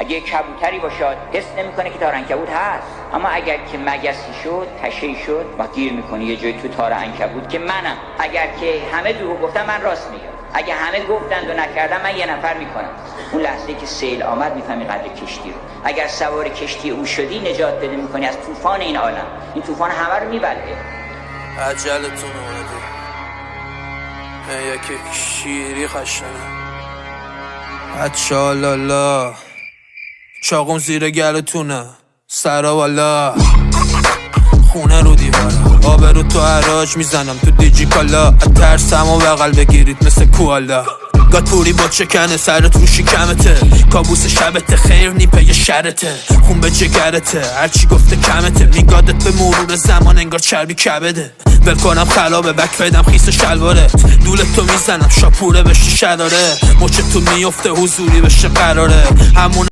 اگه کبوتری باشد حس نمیکنه که تار عنکبوت هست، اما اگر که مگسی شد، تشه‌ای شد، ما گیر میکنه یه جای تو تار عنکبوت که منم. اگر که همه دروغ گفتن من راست میگم، اگه همه گفتند و نکردم من یه نفر میکنم. اون لحظه که سیل آمد میفهمی قدر کشتی رو. اگر سوار کشتی او شدی نجات پیدا میکنی از طوفان این عالم. این طوفان همه رو میبلعه. عجلتون اومده یکی شیری خشنه اچالالا چاقم زیر گلتونه سرا والا خونه رو دیوارم آبرو تو عراج میزنم تو دیجی کالا ترسم و بغل بگیرید مثل کوالا گاتوری با چکنه سرت رو شکمته کابوس شبته خیر نیپه یه شرته خون به جگرته هرچی گفته کمته میگادت به مرور زمان انگار چربی کبده ول کنم خلابه بک بدم خیس شلوارت دولتو میزنم شاپوره بشه شراره مچتون میفته حضوری بشه قراره همون